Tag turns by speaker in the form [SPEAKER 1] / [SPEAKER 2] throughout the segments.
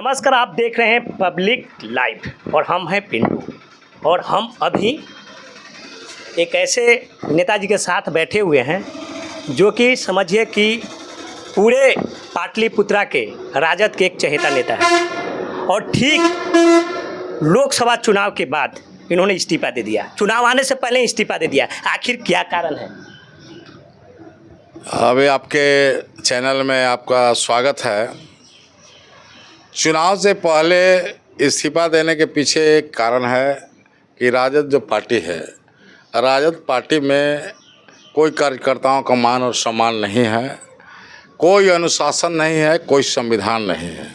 [SPEAKER 1] नमस्कार, आप देख रहे हैं पब्लिक लाइव और हम हैं पिंटू। और हम अभी एक ऐसे नेताजी के साथ बैठे हुए हैं जो कि समझिए कि पूरे पाटलिपुत्रा के राजद के एक चहेता नेता है। और ठीक लोकसभा चुनाव के बाद इन्होंने इस्तीफा दे दिया, चुनाव आने से पहले इस्तीफा दे दिया। आखिर क्या कारण है?
[SPEAKER 2] अभी आपके चैनल में आपका स्वागत है। चुनाव से पहले इस्तीफा देने के पीछे एक कारण है कि राजद जो पार्टी है, राजद पार्टी में कोई कार्यकर्ताओं का मान और सम्मान नहीं है, कोई अनुशासन नहीं है, कोई संविधान नहीं है।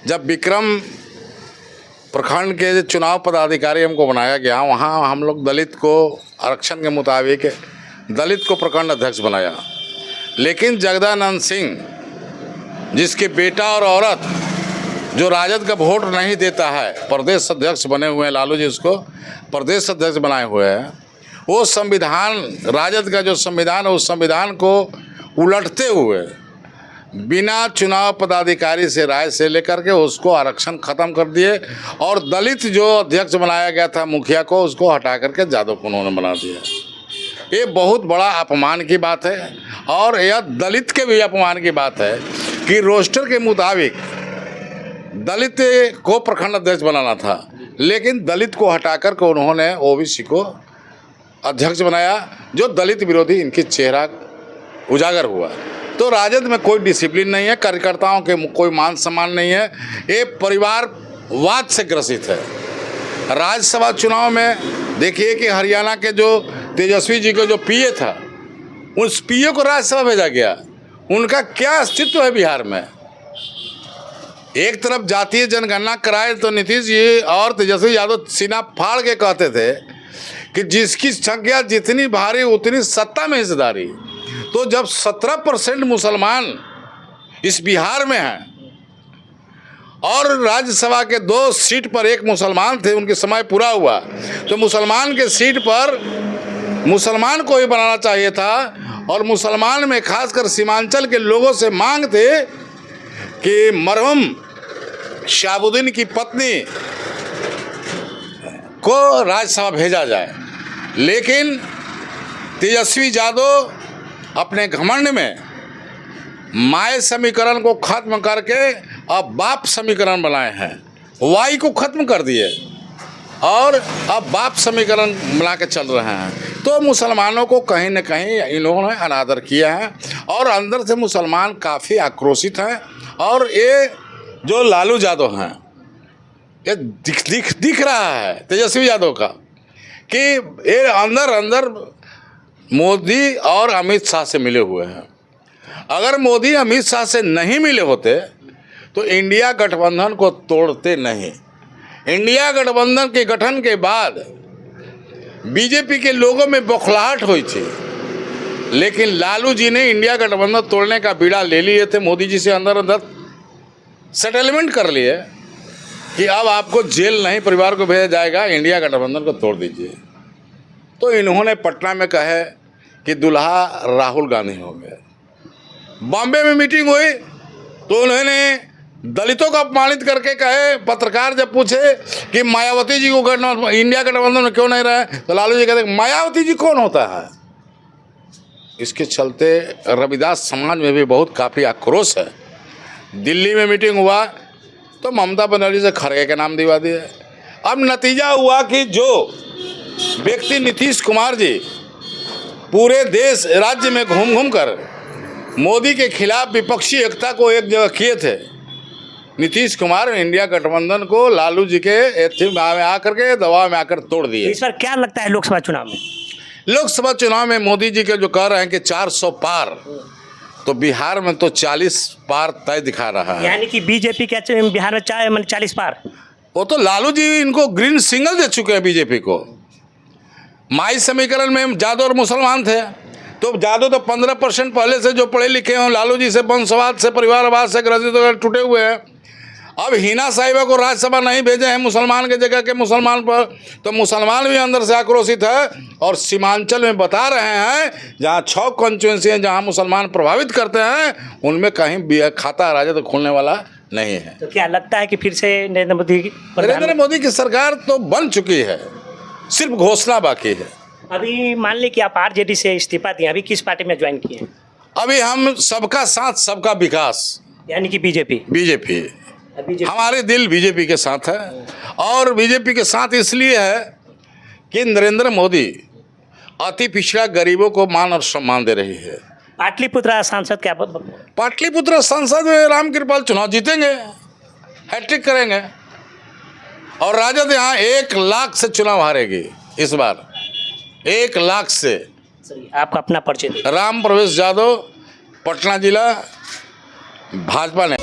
[SPEAKER 2] जब विक्रम प्रखंड के चुनाव पदाधिकारी हमको बनाया गया, वहाँ हम लोग दलित को आरक्षण के मुताबिक दलित को प्रखंड अध्यक्ष बनाया। लेकिन जगदानंद सिंह जिसके बेटा और औरत जो राजद का वोट नहीं देता है, प्रदेश अध्यक्ष बने हुए हैं, लालू जी उसको प्रदेश अध्यक्ष बनाए हुए हैं। वो संविधान, राजद का जो संविधान है, उस संविधान को उलटते हुए बिना चुनाव पदाधिकारी से राय से लेकर के उसको आरक्षण ख़त्म कर दिए। और दलित जो अध्यक्ष बनाया गया था मुखिया को, उसको हटा करके यादव को उन्होंने बना दिया। ये बहुत बड़ा अपमान की बात है। और यह दलित के भी अपमान की बात है कि रोस्टर के मुताबिक दलित को प्रखंड अध्यक्ष बनाना था, लेकिन दलित को हटाकर के उन्होंने ओबीसी को अध्यक्ष बनाया, जो दलित विरोधी इनकी चेहरा उजागर हुआ। तो राजद में कोई डिसिप्लिन नहीं है, कार्यकर्ताओं के कोई मान सम्मान नहीं है, ये परिवारवाद से ग्रसित है। राज्यसभा चुनाव में देखिए कि हरियाणा के जो तेजस्वी जी को जो पीए था, उस पीए को राज्यसभा भेजा गया। उनका क्या अस्तित्व है बिहार में? एक तरफ जातीय जनगणना कराए तो नीतीश जी और तेजस्वी यादव सीना फाड़ के कहते थे कि जिसकी संख्या जितनी भारी उतनी सत्ता में हिस्सेदारी। तो जब 17% मुसलमान इस बिहार में हैं और राज्यसभा के 2 सीट पर एक मुसलमान थे, उनके समय पूरा हुआ, तो मुसलमान के सीट पर मुसलमान को ही बनाना चाहिए था। और मुसलमान में खासकर सीमांचल के लोगों से मांग थे कि मरहूम शहाबुद्दीन की पत्नी को राज्यसभा भेजा जाए। लेकिन तेजस्वी यादव अपने घमंड में माय समीकरण को खत्म करके अब बाप समीकरण बनाए हैं, वाई को खत्म कर दिए और अब बाप समीकरण बना के चल रहे हैं। तो मुसलमानों को कहीं न कहीं इन्होंने अनादर किया है और अंदर से मुसलमान काफ़ी आक्रोशित हैं। और ये जो लालू यादव हैं, ये दिख रहा है तेजस्वी यादव का कि ये अंदर मोदी और अमित शाह से मिले हुए हैं। अगर मोदी अमित शाह से नहीं मिले होते तो इंडिया गठबंधन को तोड़ते नहीं। इंडिया गठबंधन के गठन के बाद बीजेपी के लोगों में बौखलाहट हुई थी, लेकिन लालू जी ने इंडिया गठबंधन तोड़ने का बीड़ा ले लिए थे। मोदी जी से अंदर सेटलमेंट कर लिए कि अब आपको जेल नहीं, परिवार को भेजा जाएगा, इंडिया गठबंधन को तोड़ दीजिए। तो इन्होंने पटना में कहे कि दुल्हा राहुल गांधी हो गए। बॉम्बे में मीटिंग हुई तो उन्होंने दलितों को अपमानित करके कहे, पत्रकार जब पूछे कि मायावती जी को इंडिया गठबंधन में क्यों नहीं रहे, तो लालू जी कहते मायावती जी कौन होता है। इसके चलते रविदास समाज में भी बहुत काफ़ी आक्रोश है। दिल्ली में मीटिंग हुआ तो ममता बनर्जी से खड़गे का नाम दिवा दिए। अब नतीजा हुआ कि जो व्यक्ति नीतीश कुमार जी पूरे देश राज्य में घूम कर मोदी के खिलाफ विपक्षी एकता को एक जगह किए थे, नीतीश कुमार इंडिया गठबंधन को लालू जी के में आकर के दबाव में आकर तोड़ दिए।
[SPEAKER 1] इस बार क्या लगता है लोकसभा चुनाव में?
[SPEAKER 2] लोकसभा चुनाव में मोदी जी के जो कह रहे हैं कि 400 पार, तो बिहार में तो 40 पार तय दिखा रहा है।
[SPEAKER 1] यानी कि बीजेपी क्या बिहार में 40 पार?
[SPEAKER 2] वो तो लालू जी इनको ग्रीन सिग्नल दे चुके हैं बीजेपी को। माई समीकरण में यादव और मुसलमान थे, तो यादव तो 15% पहले से जो पढ़े लिखे हैं, लालू जी से वंशवाद से, परिवारवाद से ग्रसित होकर टूटे हुए हैं। अब हिना साहिबा को राज्यसभा नहीं भेजे हैं मुसलमान के जगह के मुसलमान पर, तो मुसलमान भी अंदर से आक्रोशित है। और सीमांचल में बता रहे हैं जहाँ 6 कॉन्स्टिट्यूंसी हैं जहाँ मुसलमान प्रभावित करते हैं, उनमें कहीं खाता राजद खोलने वाला नहीं है।
[SPEAKER 1] तो क्या लगता है कि फिर से नरेंद्र मोदी
[SPEAKER 2] नरेंद्र मोदी की सरकार तो बन चुकी है, सिर्फ घोषणा बाकी है।
[SPEAKER 1] अभी मान ली कि आप आरजेडी से इस्तीफा दिए, अभी किस पार्टी में ज्वाइन किए हैं?
[SPEAKER 2] अभी हम सबका साथ सबका विकास,
[SPEAKER 1] यानी कि बीजेपी।
[SPEAKER 2] बीजेपी,
[SPEAKER 1] बीजेपी
[SPEAKER 2] हमारे दिल बीजेपी के साथ है। और बीजेपी के साथ इसलिए है कि नरेंद्र मोदी अति पिछड़ा गरीबों को मान और सम्मान दे रही है।
[SPEAKER 1] पाटलिपुत्र सांसद क्या
[SPEAKER 2] पाटलिपुत्र संसद में रामकृपाल चुनाव जीतेंगे, हैट्रिक करेंगे, और राजद यहाँ 1 लाख से चुनाव हारेगी इस बार, 1 लाख से।
[SPEAKER 1] आपका अपना परिचय दीजिए।
[SPEAKER 2] राम प्रवेश यादव, पटना जिला, भाजपा ने।